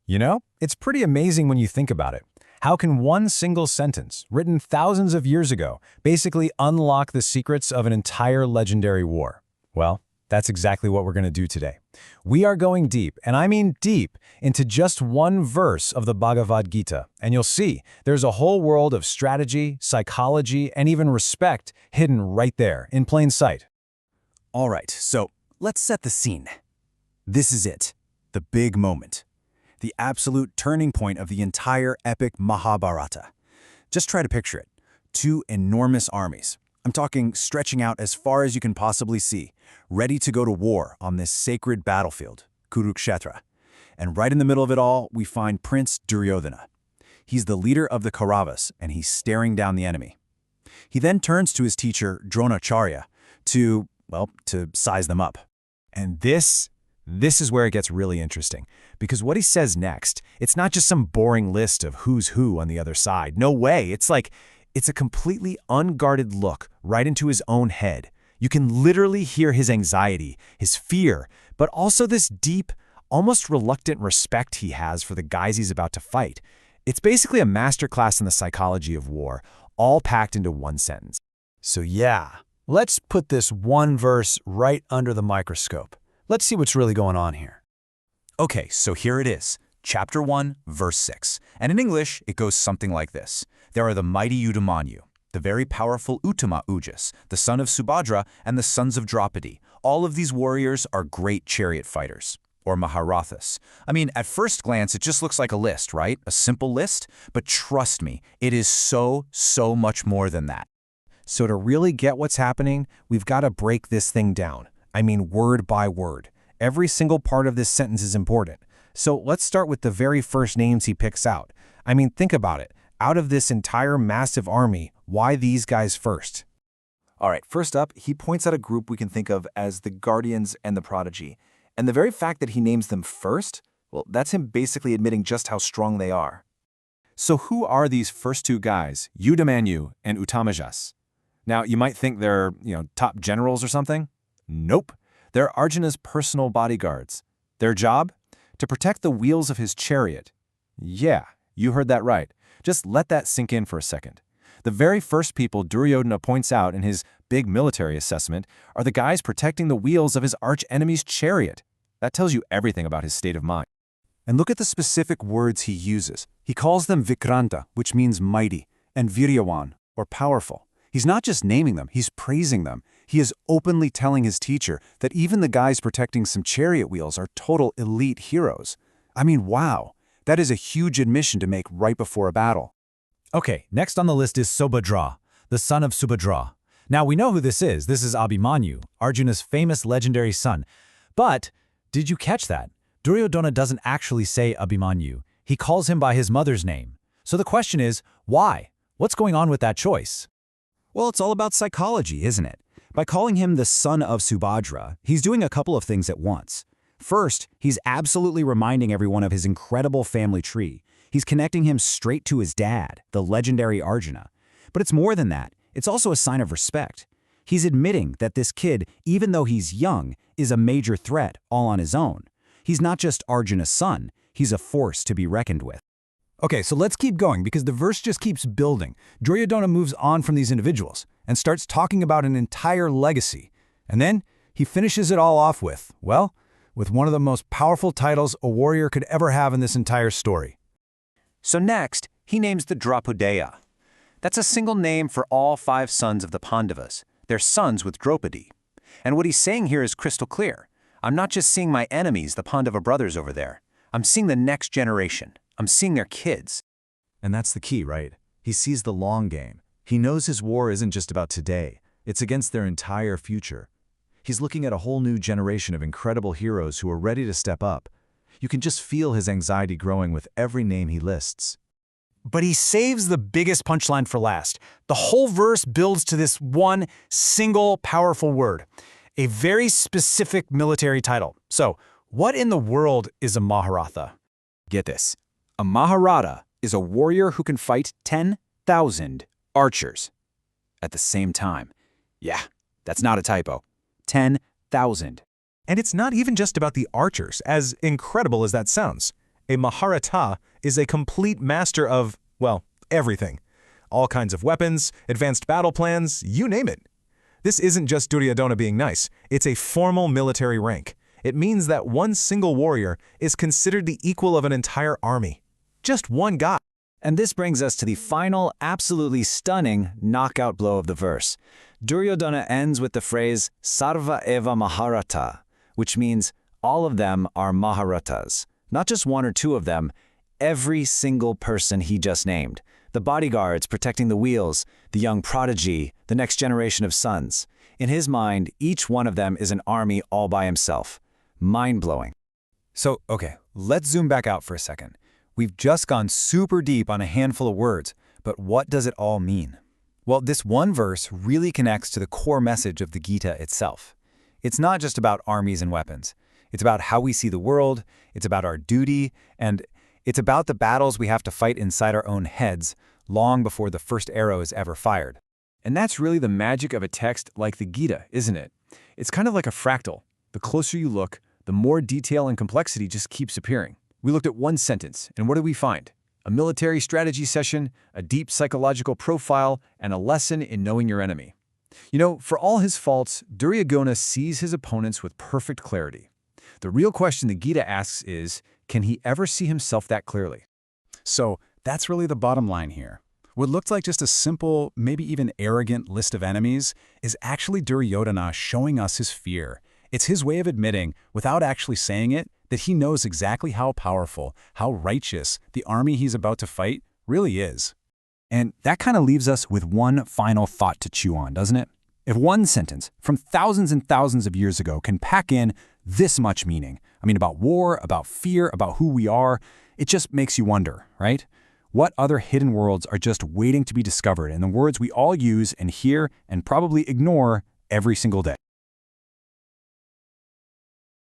You know, it's pretty amazing when you think about it. How can one single sentence, written thousands of years ago, basically unlock the secrets of an entire legendary war? Well, that's exactly what we're going to do today. We are going deep, and I mean deep, into just one verse of the Bhagavad Gita, and you'll see there's a whole world of strategy, psychology, and even respect hidden right there, in plain sight. All right, so let's set the scene. This is it, the big moment. The absolute turning point of the entire epic Mahabharata. Just try to picture it. Two enormous armies. I'm talking stretching out as far as you can possibly see, ready to go to war on this sacred battlefield, Kurukshetra. And right in the middle of it all, we find Prince Duryodhana. He's the leader of the Kauravas, and he's staring down the enemy. He then turns to his teacher, Dronacharya, to size them up. And this is where it gets really interesting, because what he says next, it's not just some boring list of who's who on the other side. No way. It's a completely unguarded look right into his own head. You can literally hear his anxiety, his fear, but also this deep, almost reluctant respect he has for the guys he's about to fight. It's basically a masterclass in the psychology of war, all packed into one sentence. So yeah, let's put this one verse right under the microscope. Let's see what's really going on here. Okay, so here it is. Chapter 1, verse 6. And in English, it goes something like this. There are the mighty Udamanyu, the very powerful Uttama Ujas, the son of Subhadra, and the sons of Draupadi. All of these warriors are great chariot fighters, or Maharathas. I mean, at first glance, it just looks like a list, right? A simple list. But trust me, it is so much more than that. So to really get what's happening, we've got to break this thing down. I mean, word by word. Every single part of this sentence is important. So let's start with the very first names he picks out. I mean, think about it. Out of this entire massive army, why these guys first? All right, first up, he points out a group we can think of as the Guardians and the Prodigy. And the very fact that he names them first, well, that's him basically admitting just how strong they are. So who are these first two guys, Udamanyu and Uttamajas? Now, you might think they're, top generals or something. Nope. They're Arjuna's personal bodyguards. Their job? To protect the wheels of his chariot. Yeah, you heard that right. Just let that sink in for a second. The very first people Duryodhana points out in his big military assessment are the guys protecting the wheels of his arch-enemy's chariot. That tells you everything about his state of mind. And look at the specific words he uses. He calls them Vikranta, which means mighty, and Viryawan, or powerful. He's not just naming them, he's praising them. He is openly telling his teacher that even the guys protecting some chariot wheels are total elite heroes. I mean, wow, that is a huge admission to make right before a battle. Okay, next on the list is Subhadra, the son of Subhadra. Now we know who this is. This is Abhimanyu, Arjuna's famous legendary son. But did you catch that? Duryodhana doesn't actually say Abhimanyu. He calls him by his mother's name. So the question is, why? What's going on with that choice? Well, it's all about psychology, isn't it? By calling him the son of Subhadra, he's doing a couple of things at once. First, he's absolutely reminding everyone of his incredible family tree. He's connecting him straight to his dad, the legendary Arjuna. But it's more than that. It's also a sign of respect. He's admitting that this kid, even though he's young, is a major threat all on his own. He's not just Arjuna's son, he's a force to be reckoned with. Okay, so let's keep going because the verse just keeps building. Duryodhana moves on from these individuals and starts talking about an entire legacy. And then he finishes it all off with one of the most powerful titles a warrior could ever have in this entire story. So next, he names the Draupadaya. That's a single name for all 5 sons of the Pandavas. They're sons with Draupadi. And what he's saying here is crystal clear. I'm not just seeing my enemies, the Pandava brothers over there. I'm seeing the next generation. I'm seeing their kids. And that's the key, right? He sees the long game. He knows his war isn't just about today. It's against their entire future. He's looking at a whole new generation of incredible heroes who are ready to step up. You can just feel his anxiety growing with every name he lists. But he saves the biggest punchline for last. The whole verse builds to this one single powerful word, a very specific military title. So, what in the world is a Maharatha? Get this. A Maharatha is a warrior who can fight 10,000 archers at the same time. Yeah, that's not a typo. 10,000. And it's not even just about the archers, as incredible as that sounds. A Maharata is a complete master of, well, everything. All kinds of weapons, advanced battle plans, you name it. This isn't just Duryodhana being nice, it's a formal military rank. It means that one single warrior is considered the equal of an entire army. Just one guy. And this brings us to the final, absolutely stunning knockout blow of the verse. Duryodhana ends with the phrase Sarva eva Maharata, which means all of them are Maharatas. Not just one or two of them, every single person he just named. The bodyguards protecting the wheels, the young prodigy, the next generation of sons. In his mind, each one of them is an army all by himself. Mind-blowing. So, okay, let's zoom back out for a second. We've just gone super deep on a handful of words, but what does it all mean? Well, this one verse really connects to the core message of the Gita itself. It's not just about armies and weapons. It's about how we see the world, it's about our duty, and it's about the battles we have to fight inside our own heads long before the first arrow is ever fired. And that's really the magic of a text like the Gita, isn't it? It's kind of like a fractal. The closer you look, the more detail and complexity just keeps appearing. We looked at one sentence, and what did we find? A military strategy session, a deep psychological profile, and a lesson in knowing your enemy. You know, for all his faults, Duryodhana sees his opponents with perfect clarity. The real question the Gita asks is, can he ever see himself that clearly? So that's really the bottom line here. What looked like just a simple, maybe even arrogant list of enemies is actually Duryodhana showing us his fear. It's his way of admitting, without actually saying it, that he knows exactly how powerful, how righteous the army he's about to fight really is. And that kind of leaves us with one final thought to chew on, doesn't it? If one sentence from thousands and thousands of years ago can pack in this much meaning, about war, about fear, about who we are, it just makes you wonder, right? What other hidden worlds are just waiting to be discovered in the words we all use and hear and probably ignore every single day?